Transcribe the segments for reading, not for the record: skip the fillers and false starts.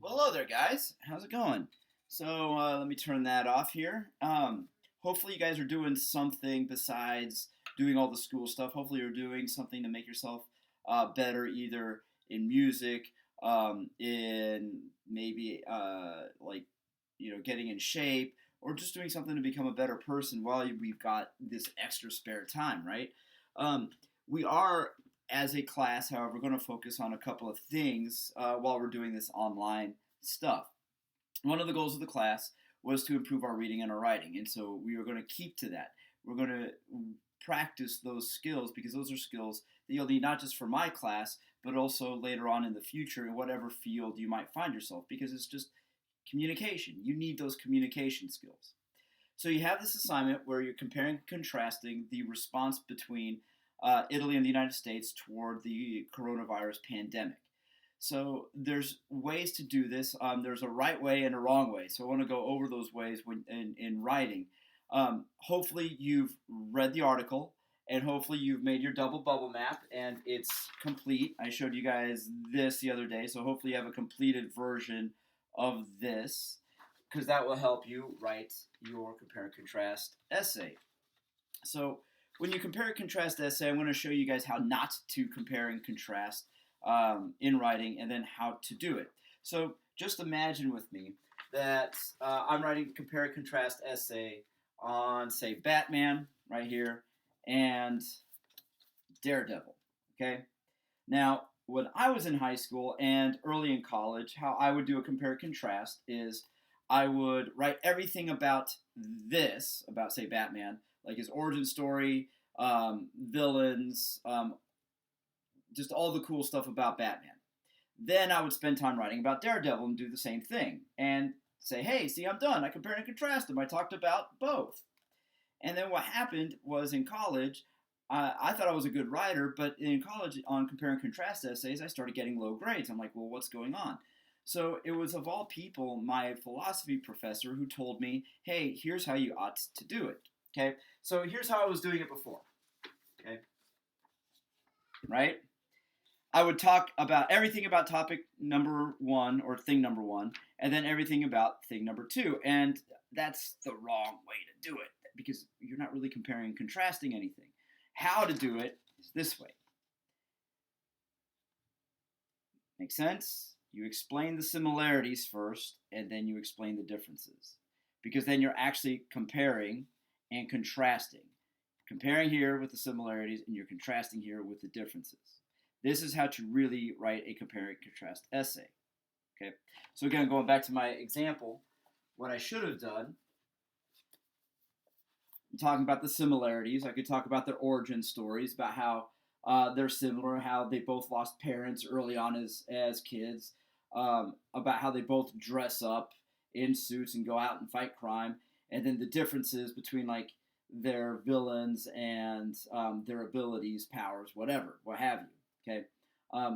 Well, hello there, guys. How's it going? So let me turn that off here. Hopefully, you guys are doing something besides doing all the school stuff. Hopefully, you're doing something to make yourself better, either in music, in maybe getting in shape, or just doing something to become a better person while we've got this extra spare time, right? Um, we are as a class, however, going to focus on a couple of things while we're doing this online stuff. One of the goals of the class was to improve our reading and our writing, and so we are going to keep to that. We're going to practice those skills because those are skills that you'll need not just for my class, but also later on in the future in whatever field you might find yourself, because it's just communication. You need those communication skills. So you have this assignment where you're comparing and contrasting the response between Italy and the United States toward the coronavirus pandemic. So there's ways to do this. There's a right way and a wrong way. So I want to go over those ways in writing. Hopefully you've read the article, and hopefully you've made your double bubble map and it's complete. I showed you guys this the other day, so hopefully you have a completed version of this, because that will help you write your compare and contrast essay. So when you compare and contrast essay, I'm going to show you guys how not to compare and contrast in writing, and then how to do it. So just imagine with me that I'm writing a compare and contrast essay on, say, Batman right here and Daredevil. Okay. Now, when I was in high school and early in college, how I would do a compare and contrast is I would write everything about this, about, say, Batman, like his origin story, villains, just all the cool stuff about Batman. Then I would spend time writing about Daredevil and do the same thing and say, hey, see, I'm done. I compared and contrasted them. I talked about both. And then what happened was in college, I thought I was a good writer, but in college on compare and contrast essays, I started getting low grades. I'm like, well, what's going on? So it was, of all people, my philosophy professor who told me, hey, here's how you ought to do it. Okay, so here's how I was doing it before. Okay, right? I would talk about everything about topic number one or thing number one, and then everything about thing number two. And that's the wrong way to do it because you're not really comparing and contrasting anything. How to do it is this way. Make sense? You explain the similarities first, and then you explain the differences. Because then you're actually comparing and contrasting. Comparing here with the similarities, and you're contrasting here with the differences. This is how to really write a compare and contrast essay. Okay, so again, going back to my example, what I should have done, I'm talking about the similarities. I could talk about their origin stories, about how they're similar, how they both lost parents early on as kids, about how they both dress up in suits and go out and fight crime, and then the differences between like their villains and their abilities, powers, whatever, what have you. Okay,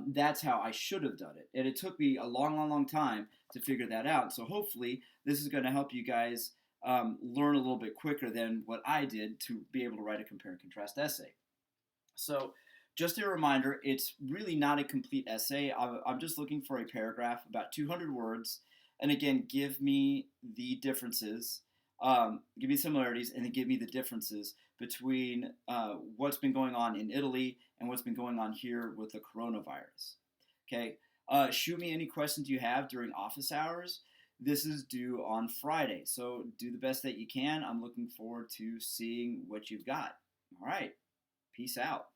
that's how I should have done it, and it took me a long, long, long time to figure that out. So hopefully, this is going to help you guys learn a little bit quicker than what I did to be able to write a compare and contrast essay. So just a reminder, it's really not a complete essay. I'm just looking for a paragraph, about 200 words, and again, give me the differences, give me similarities, and then give me the differences between what's been going on in Italy and what's been going on here with the coronavirus. Okay, shoot me any questions you have during office hours. This is due on Friday, so do the best that you can. I'm looking forward to seeing what you've got. All right, peace out.